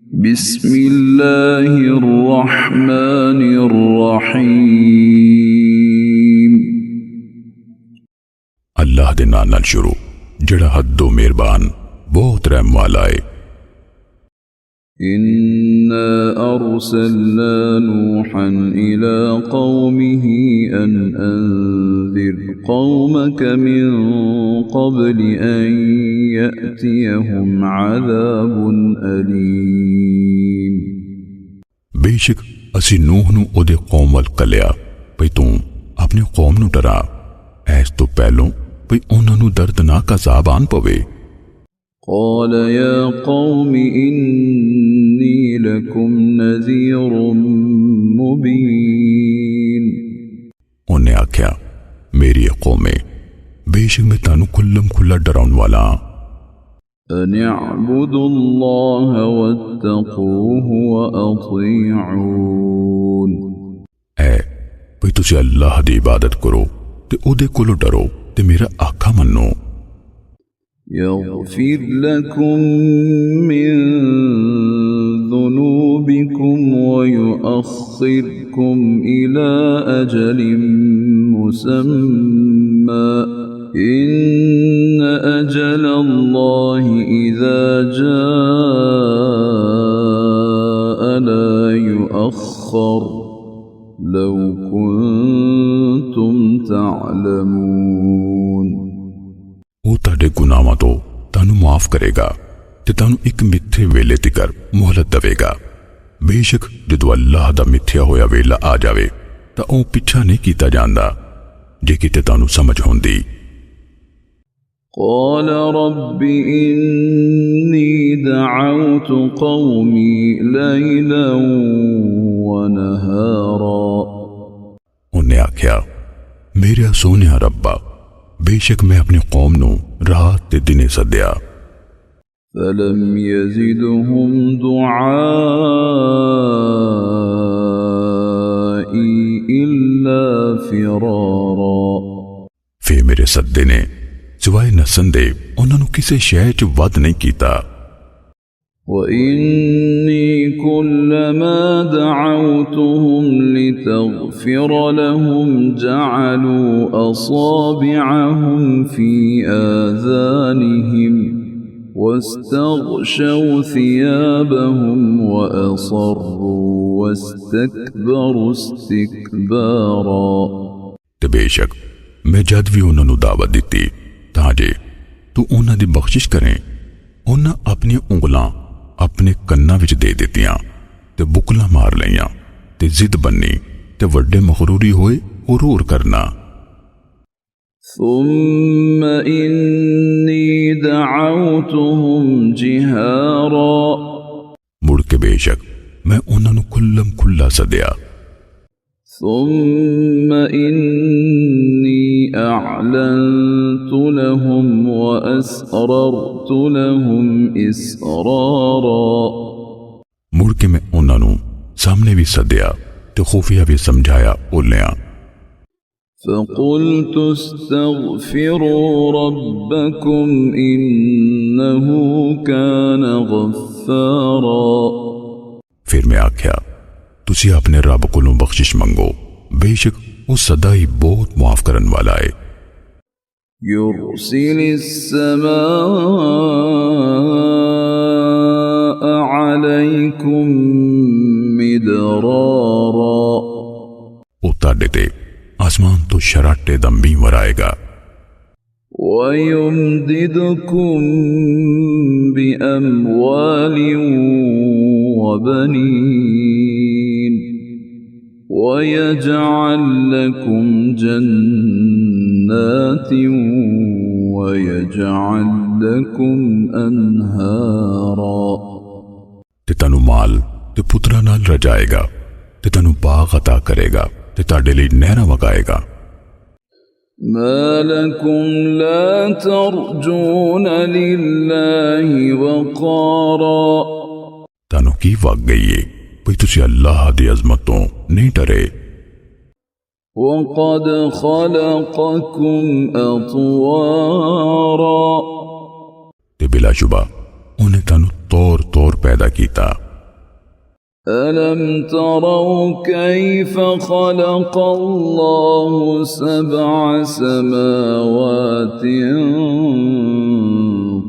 बिस्मिल्लाहिर्रहमानिर्रहीम। अल्लाह दे नाम नाल शुरू जड़ा हद्दो मेहरबान बहुत रहम वाला है। इन्ना अरसलना नूहन इला कौमिही अन अंज़िर कौमक मिन क़ब्लि अन यअतियहुम अज़ाबुन अलीम। बेशक असी नूह नू ओदे कौम वल कलिया भई तू अपनी कौम नू डरा ऐस तो पहलों भई उन्हां नू दर्दनाक अज़ाब आन पवे। क़ाल या क़ौमि इन्नी लकुम नज़ीरुम मुबीन। उन्हें आख्या मेरी कौमे बेशक मैं तानू खुल्लम खुल्ला डराउन वाला हां। अन अअबुदुल्लाह वत्तक़ूहु व अतीऊन। ऐ भई तुसी अल्लाह दी इबादत करो ते ओदे कोलों डरो ते मेरा आखा मन्नो। यग़फिर लकुम मिन ज़ुनूबिकुम व युअख़्खिरकुम इला अजलिम मुसम्मा इन्न अजलल्लाहि इज़ा जाअ ला युअख़्खर लौ कुन्तुम तअलमून। वो ताडे गुनाहां तो तानू माफ करेगा ते तानू एक मिथे वेले तिकर मोहलत देवेगा। बेशक जदों अल्लाह दा मिथ्या होया वेला आ जावे तां ओ पिछा नहीं कीता जांदा जे किते तानू समझ होंदी। قال رب إني دعوت قومي ليلا ونهارا। उन्हें आख्या मेरे सोनिया रब्बा बेशक मैं अपनी कौम नू रात ते दिने सद्या। فلم يزدهم دعائي إلا فرارا। फिर मेरे सद्दे ने सिवाय नसन दे उन्होंने किसी शय च वध नहीं कीता। وإني كلما دعوتهم لتغفر لهم جعلوا أصابعهم في آذانهم واستغشوا ثيابهم وأصروا واستكبروا استكبارا। ते बेशक मैं जद भी उन्होंने दावत दी ताजे तू उन्हां दी बख्शिश करें उन्हां अपनी उंगलां अपने कन्ना विच दे दित्तियां ते बुकला मार लईयां ते जिद बन्नी ते वड्डे मखरूरी होए हुरूर करना। ثم إني دعوتهم جهارا। मुड़ के बेशक मैं उन्होंने खुल्लम खुल्ला सद्या। ثم إني أعلنت لهم وأسررت لهم إسرارا। मुड़ के मैं उन्होंने सामने भी सद्या ते खुफिया भी समझाया बोलिया। فقلت استغفروا ربكم إنه كان غفارا। फिर मैं आख्या तुसी अपने रब कोलों बख्शिश मंगो बेशक वो सदा ही बहुत माफ करन वाला है। يرسل السماء عليكم مدرارا। उताडे ते आसमान तो शराटे दम्बी वराएगा। ويمددكم بأموال وبنين ويجعل لكم جنات ويجعل لكم أنهارا। ते तनु माल ते पुत्रा नाल रजाएगा ते तनु बाग अता करेगा ते ताडे लई नहरां वगाएगा। ما لكم لا ترجون لله وقارا। तनु की वग गई है भई तुसी अल्लाह दी अजमत तो नहीं डरे। وقد خلقكم أطوارا। ते बिलाशुबा उन्हें तनु तौर तौर पैदा कीता। ألم تروا كيف خلق الله سبع سماوات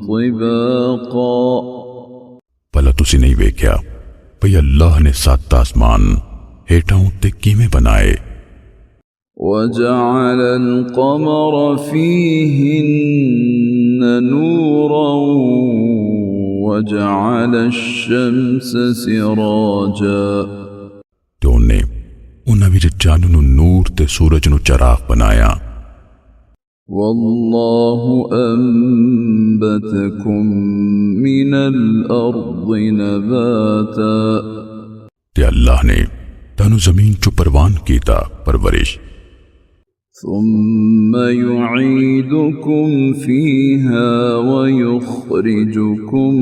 طباقا भला तुसी नहीं वेख्या भई अल्लाह ने 7 आसमान हेठां उत्ते किवें बनाए وجعل القمر فيهن نورا وجعل الشمس سراجا ते उन्हें उन्हां विच चांद नूं नूर ते सूरज नूं चराग बनाया والله أنبتكم من الأرض نباتا ते अल्लाह ने तानू जमीन चो परवान कीता परवरिश ثم يعيدكم فيها ويخرجكم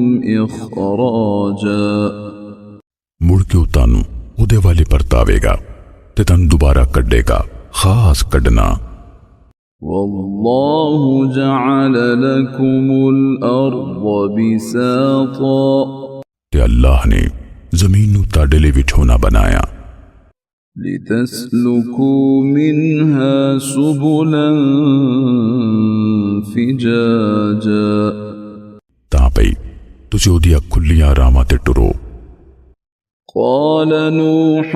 إخراجا मुड़ के तानू उदे वाले परतावेगा ते तानू दोबारा कड्डेगा खास कड्डना والله جعل لكم الأرض بساطا ते अल्लाह ने जमीन नू ताडे लई विछोना बनाया لتسلكوا منها سبلا فجاجا तां पई तुसी ओदियां खुलियां रामां ते टुरो قال نوح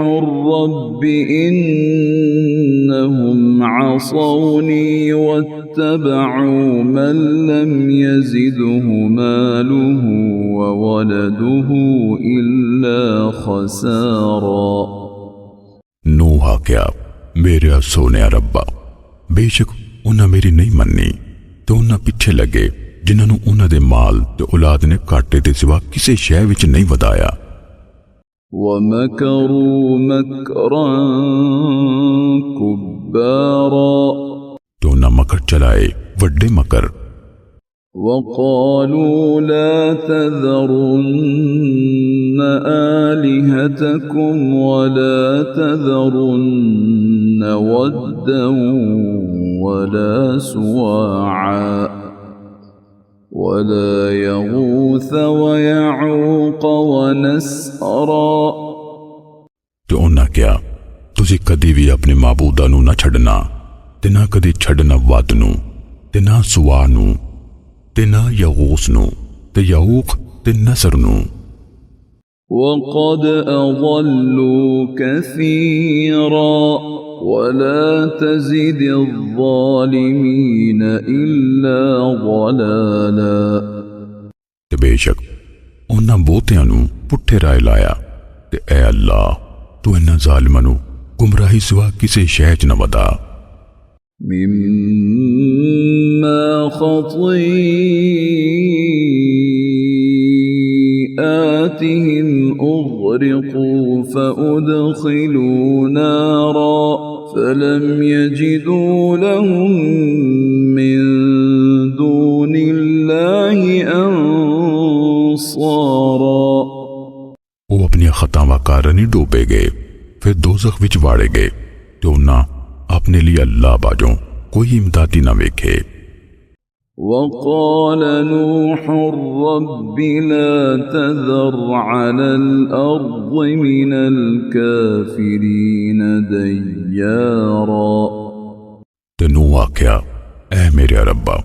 رب إنهم عصوني واتبعوا من لم يزده ماله وولده إلا خسارا नूह आख्या मेरे सोने रब्बा बेशक उन्हां मेरी नहीं मन्नी तो उन्हां पिछे लगे जिन्हां नूं उन्हां दे माल ते औलाद ने घाटे दे सिवा किसी शै विच नहीं वधाया ومكروا مكرا كبارا तो उन्हां मकर चलाए वड्डे मकर وقالوا لا تذرن آلهتكم ولا تذرن ودا ولا سواعا ولا يغوث ويعوق ونسرا तो उन्हां क्या तुसी कदी भी अपने माबूदा नू ना छड़ना ते ना कदी छड़ना वद नू ते ना सुआ नू ते ना यगूस नू ते यऊक ते नसर नू وقد أضلوا كثيرا ولا تزد الظالمين إلا ضلالا ते बेशक उन्हां बहुतियां नू पुठे राह लाया ते ऐ अल्लाह तू इन्हां जालिमां नू गुमराही सिवा किसी शै च न वधा مما خطيئاتهم أغرقوا فأدخلوا نارا فلم يجدوا لهم من دون الله أنصارا वो अपनी खतावां कारण ही डूबे गए फिर दोज़ख विच वाड़े गए ते उन्हां अपने लिए अल्लाह बाजों कोई इमदादी ना वेखे وقال نوح رب لا تذر على الأرض من الكافرين ديارا ते नूह आख्या ऐ मेरे रब्बा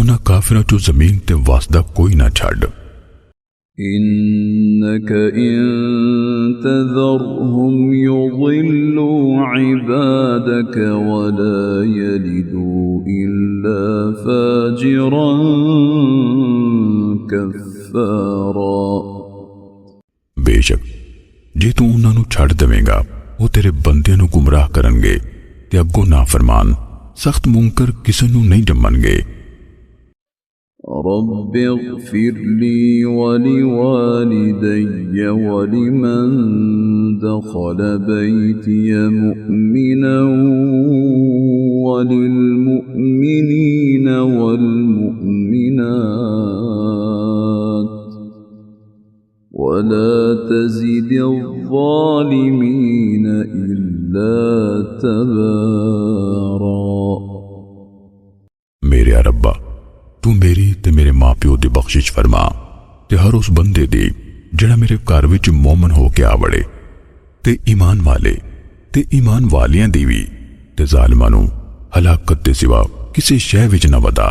उन्हां काफिरां चों जमीन ते वासदा कोई ना छड्ड إنك إن تذرهم يضلوا عبادك ولا يلدوا إلا فاجرا كفارا बेशक जे तू उन्हां नू छड्ड देवेंगा वो तेरे बंदियां नू गुमराह करनगे ते अग्गों नाफरमान सख्त मुंकर किसे नू नहीं जम्मणगे رب اغفر لي ولوالدي ولمن دخل بيتي مؤمنا وللمؤمنين والمؤمنات ولا تزد الظالمين إلا تبارا मेरे रब्बा तू मेरी ते मेरे मां प्यो दी बख्शिश फरमा ते हर उस बंदे दी ਜਿਹੜਾ ਮੇਰੇ ਘਰ ਵਿੱਚ ਮੂਮਨ ਹੋ ਕੇ ਆ ਵੜੇ ਤੇ ਈਮਾਨ ਵਾਲੇ ਤੇ ਈਮਾਨ ਵਾਲਿਆਂ ਦੀ ਵੀ ਤੇ ਜ਼ਾਲਮਾਂ ਨੂੰ ਹਲਾਕਤ ਦੇ ਸਿਵਾ ਕਿਸੇ ਸ਼ੈ ਵਿੱਚ ਨਾ ਵਦਾ।